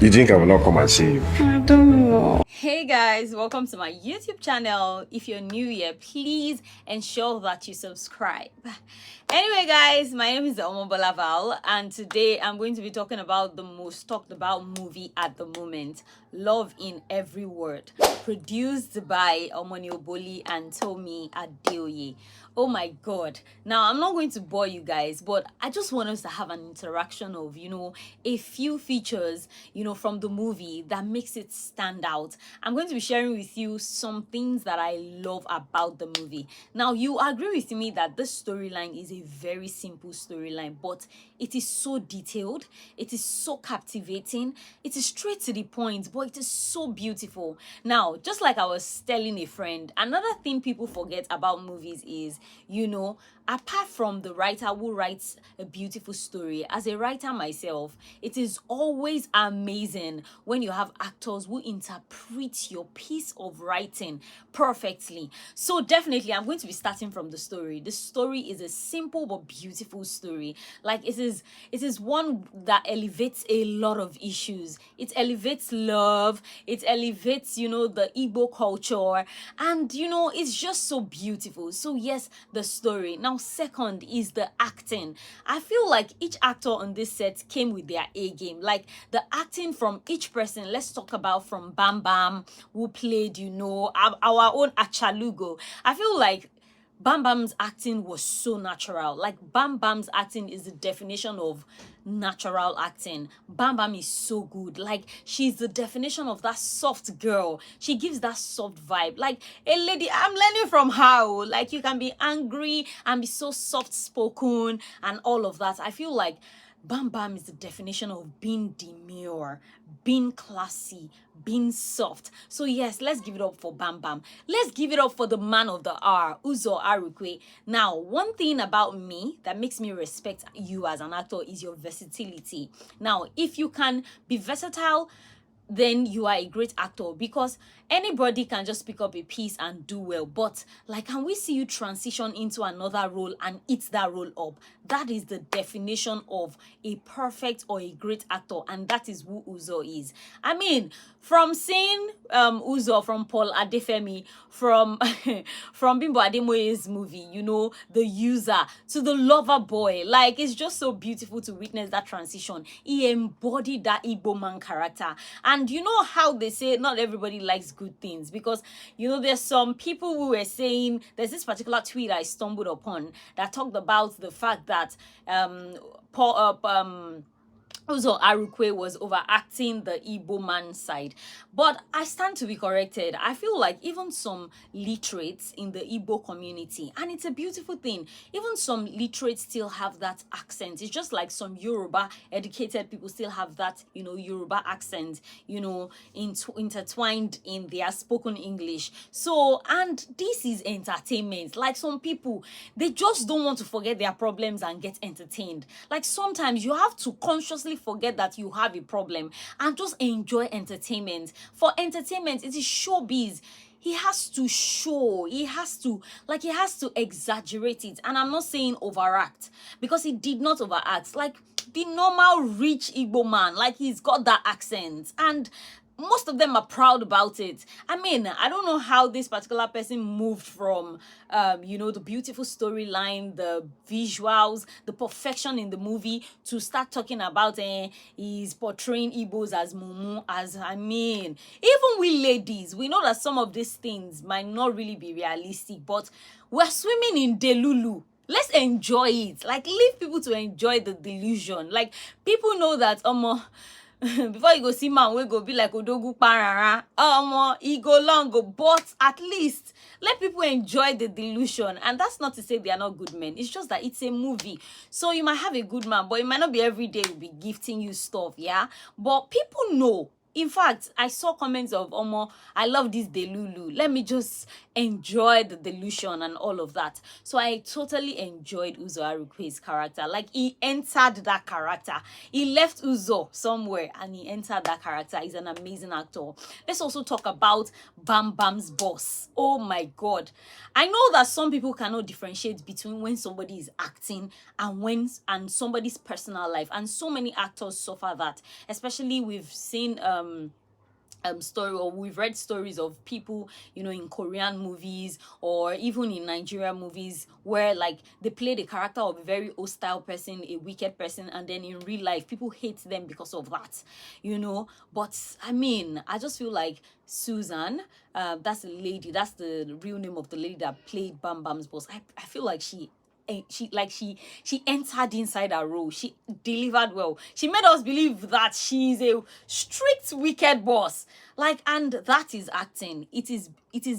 You think I will not come and see you? I don't know. Hey guys, welcome to my YouTube channel. If you're new here, please ensure that you subscribe. Anyway guys, my name is Omobolaval, and today I'm going to be talking about the most talked about movie at the moment, Love in Every Word, produced by Omoni, Oboli and Tomi Adeoye. Oh my god. Now, I'm not going to bore you guys, but I just want us to have an interaction of, a few features, from the movie that makes it stand out. I'm going to be sharing with you some things that I love about the movie. Now, you agree with me that this storyline is a very simple storyline, but it is so detailed, it is so captivating, it is straight to the point, but it is so beautiful. Now, just like I was telling a friend, another thing people forget about movies is, apart from the writer who writes a beautiful story, as a writer myself, it is always amazing when you have actors who interpret your piece of writing perfectly. So definitely, I'm going to be starting from the story. The story is a simple but beautiful story. Like it is one that elevates a lot of issues. It elevates love. It elevates, the Igbo culture, and it's just so beautiful. So yes, the story. Now, second is the acting. I feel like each actor on this set came with their A game. Like the acting from each person. Let's talk about from Bam Bam, who played, our own Achalugo. I feel like Bam Bam's acting was so natural. Like Bam Bam's acting is the definition of natural acting. Bam Bam is so good. Like she's the definition of that soft girl. She gives that soft vibe. Like a lady, I'm learning from her. Like you can be angry and be so soft spoken and all of that. I feel like Bam Bam is the definition of being demure, being classy, being soft. So yes, let's give it up for Bam Bam. Let's give it up for the man of the hour, Uzor Arukwe. Now, one thing about me that makes me respect you as an actor is your versatility. Now, if you can be versatile, then you are a great actor, because anybody can just pick up a piece and do well. But like, can we see you transition into another role and eat that role up? That is the definition of a perfect or a great actor, and that is who Uzor is. I mean, from seeing Uzor from Paul Adefemi, from from Bimbo Ademoye's movie, The User, to the Lover Boy, like it's just so beautiful to witness that transition. He embodied that Igbo man character. And you know how they say not everybody likes good things, because there's some people who were saying, there's this particular tweet I stumbled upon that talked about the fact that Uzor Arukwe was overacting the Igbo man side. But I stand to be corrected. I feel like even some literates in the Igbo community, and it's a beautiful thing, even some literates still have that accent. It's just like some Yoruba educated people still have that, Yoruba accent, intertwined in their spoken English. So, and this is entertainment. Like some people, they just don't want to forget their problems and get entertained. Like sometimes you have to consciously forget that you have a problem and just enjoy entertainment. For entertainment, it is showbiz. He has to show, he has to exaggerate it. And I'm not saying overact, because he did not overact. Like the normal rich Igbo man, like he's got that accent, and most of them are proud about it. I mean, I don't know how this particular person moved from, the beautiful storyline, the visuals, the perfection in the movie, to start talking about he's portraying Igbos as mumu. Even we ladies, we know that some of these things might not really be realistic, but we're swimming in Delulu. Let's enjoy it. Like, leave people to enjoy the delusion. Like, people know that, before you go see man, we go be like Odogu Parara. He go long go, but at least let people enjoy the delusion. And that's not to say they are not good men. It's just that it's a movie. So you might have a good man, but it might not be every day will be gifting you stuff, yeah? But people know in fact, I saw comments of Omo, I love this Delulu. Let me just enjoy the delusion and all of that. So I totally enjoyed Uzor Arukwe's character. Like, he entered that character. He left Uzor somewhere and he entered that character. He's an amazing actor. Let's also talk about Bam Bam's boss. Oh my God. I know that some people cannot differentiate between when somebody is acting and somebody's personal life. And so many actors suffer that. Especially we've seen story, or we've read stories of people, you know, in Korean movies or even in Nigerian movies where like they play the character of a very hostile person, a wicked person, and then in real life people hate them because of that, you know. But I mean, I just feel like Susan, that's the lady, that's the real name of the lady that played Bam Bam's boss. I feel like she entered inside her role. She delivered well. She made us believe that she's a strict wicked boss, like, and that is acting. It is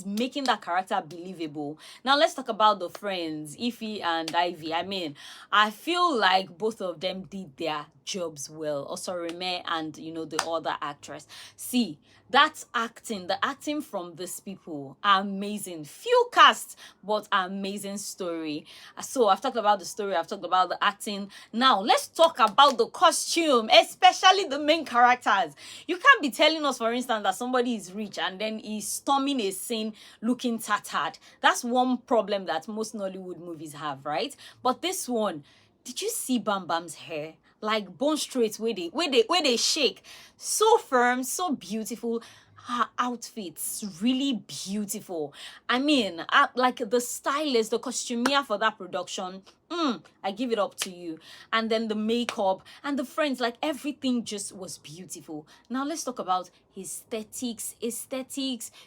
making that character believable. Now let's talk about the friends, Ify and Ivy. I mean, I feel like both of them did their jobs well. Osorime and, you know, the other actress. See, that's acting, the acting from these people are amazing. Few cast, but amazing story. So I've talked about the story, I've talked about the acting. Now let's talk about the costume, especially the main characters. You can't be telling us, for instance, that somebody is rich and then he's storming a scene looking tattered. That's one problem that most Nollywood movies have, right? But this one, did you see Bam Bam's hair? Like bone straight where they shake. So firm, so beautiful. Her outfits really beautiful. I mean, like the stylist, the costumier for that production, I give it up to you. And then the makeup and the friends, like everything just was beautiful. Now let's talk about aesthetics,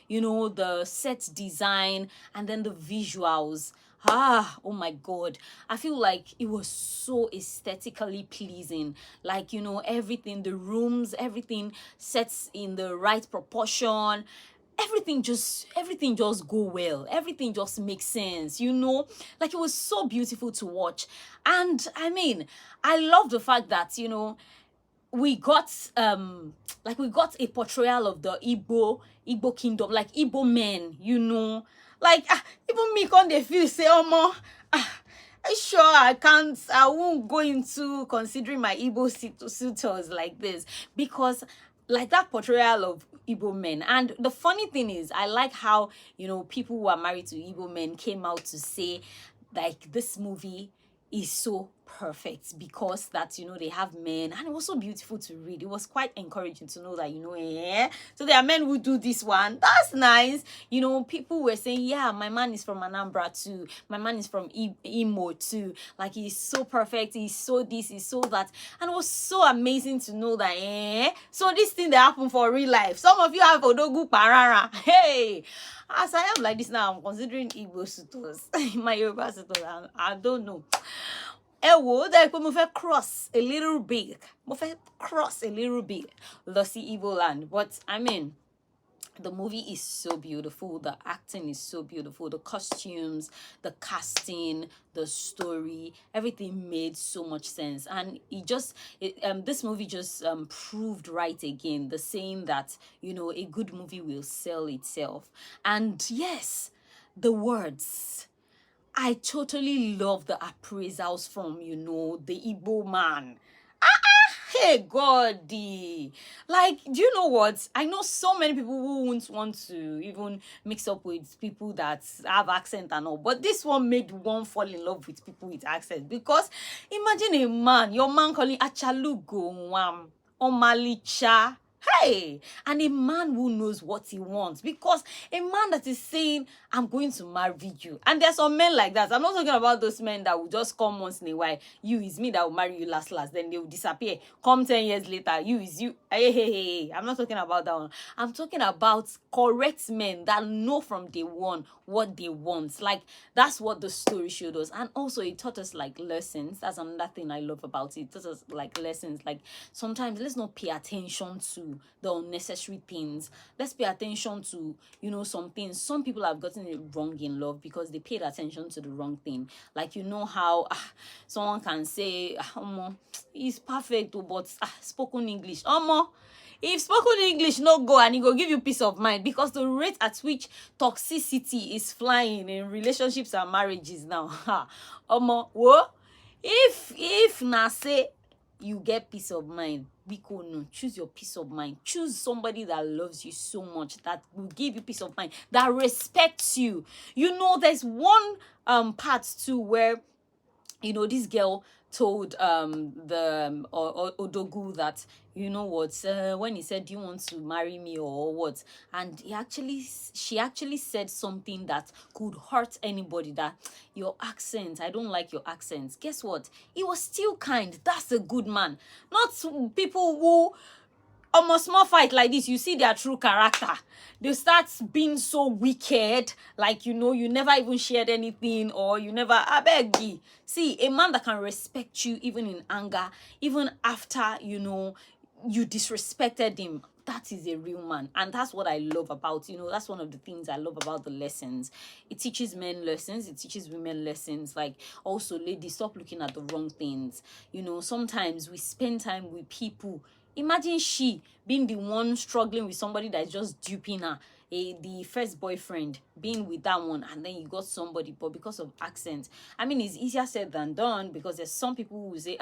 you know, the set design and then the visuals. Oh my God. I feel like it was so aesthetically pleasing. Like, you know, everything, the rooms, everything sets in the right proportion. Everything just go well. Everything just makes sense, you know? Like, it was so beautiful to watch. And I mean, I love the fact that, you know, we got we got a portrayal of the Igbo kingdom, like Igbo men, you know. Like, even me can't they feel say, oh more, sure I won't go into considering my Igbo suitors like this, because like that portrayal of Igbo men. And the funny thing is, I like how, you know, people who are married to Igbo men came out to say like this movie is so perfect because that, you know, they have men, and it was so beautiful to read. It was quite encouraging to know that, you know, so there are men who do this one. That's nice. You know, people were saying, yeah, my man is from Anambra too, my man is from Imo too, like he's so perfect, he's so this, he's so that. And it was so amazing to know that so this thing that happened for real life. Some of you have Odogu Parara. Hey, as I am like this now, I'm considering Igbo suitors. My Yoruba suitors, I don't know. Like we move cross a little bit. The sea Igbo land. But I mean, the movie is so beautiful, the acting is so beautiful, the costumes, the casting, the story, everything made so much sense. And this movie just proved right again, the saying that, you know, a good movie will sell itself. And yes, the words, I totally love the appraisals from, you know, the Igbo man. Hey God, like, do you know what? I know so many people who won't want to even mix up with people that have accent and all, but this one made one fall in love with people with accent. Because imagine a man, your man calling Achalugo Wam Omalicha. Hey, and a man who knows what he wants, because a man that is saying, I'm going to marry you. And there's some men like that. I'm not talking about those men that will just come once in a while. You is me that will marry you last, then they will disappear. Come 10 years later, you is you. Hey. I'm not talking about that one. I'm talking about correct men that know from day one what they want. Like, that's what the story showed us. And also it taught us like lessons. That's another thing I love about it. It taught us like lessons. Like, sometimes let's not pay attention to the unnecessary things. Let's pay attention to, you know, some things. Some people have gotten it wrong in love because they paid attention to the wrong thing. Like, you know how someone can say, he's perfect, but spoken English. If spoken English no go, and it go give you peace of mind, because the rate at which toxicity is flying in relationships and marriages now. Ha. Omo, wo. If na say you get peace of mind, biko no, choose your peace of mind. Choose somebody that loves you so much, that will give you peace of mind, that respects you. You know, there's one part too where, you know, this girl told the Odogu that, you know what, when he said, do you want to marry me or what, and she actually said something that could hurt anybody, that your accent, I don't like your accent. Guess what, he was still kind. That's a good man. Not people who almost small fight like this, you see their true character. They start being so wicked, like, you know, you never even shared anything, or you never, I beg you. See, a man that can respect you even in anger, even after, you know, you disrespected him, that is a real man. And that's what I love about, you know, that's one of the things I love about the lessons. It teaches men lessons, it teaches women lessons. Like, also, ladies, stop looking at the wrong things. You know, sometimes we spend time with people. Imagine she being the one struggling with somebody that's just duping her, the first boyfriend, being with that one, and then you got somebody, but because of accent. I mean, it's easier said than done, because there's some people who say,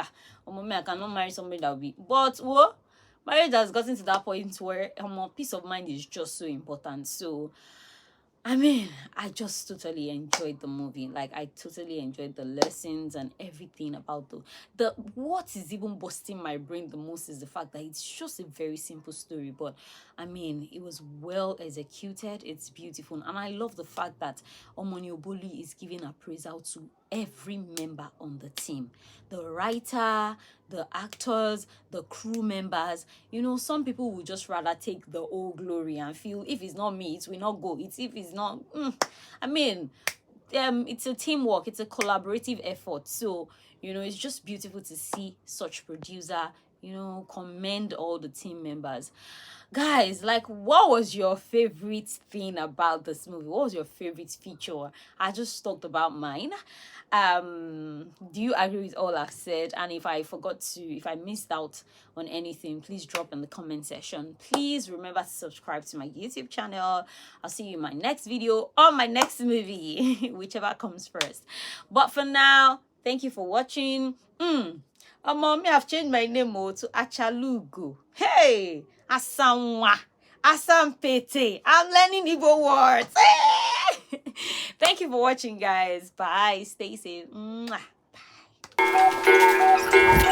oh, mommy, I cannot marry somebody that will be. But what? Marriage has gotten to that point where peace of mind is just so important. So, I mean, I just totally enjoyed the movie. Like, I totally enjoyed the lessons and everything about the what is even busting my brain the most is the fact that it's just a very simple story, but I mean, it was well executed. It's beautiful, and I love the fact that Omoni Oboli is giving appraisal to every member on the team, the writer, the actors, the crew members. You know, some people will just rather take the whole glory and feel, if it's not me, it will not go. It's if it's not, I mean, it's a teamwork, it's a collaborative effort. So, you know, it's just beautiful to see such producer, you know, commend all the team members. Guys, like, what was your favorite thing about this movie? What was your favorite feature? I just talked about mine. Do you agree with all I've said? And if I missed out on anything, please drop in the comment section. Please remember to subscribe to my YouTube channel. I'll see you in my next video or my next movie, whichever comes first. But for now, thank you for watching. Mommy, I've changed my name to Achalugo. Hey, Asamwa, Asampete. I'm learning Igbo words. Thank you for watching, guys. Bye. Stay safe. Mwah. Bye.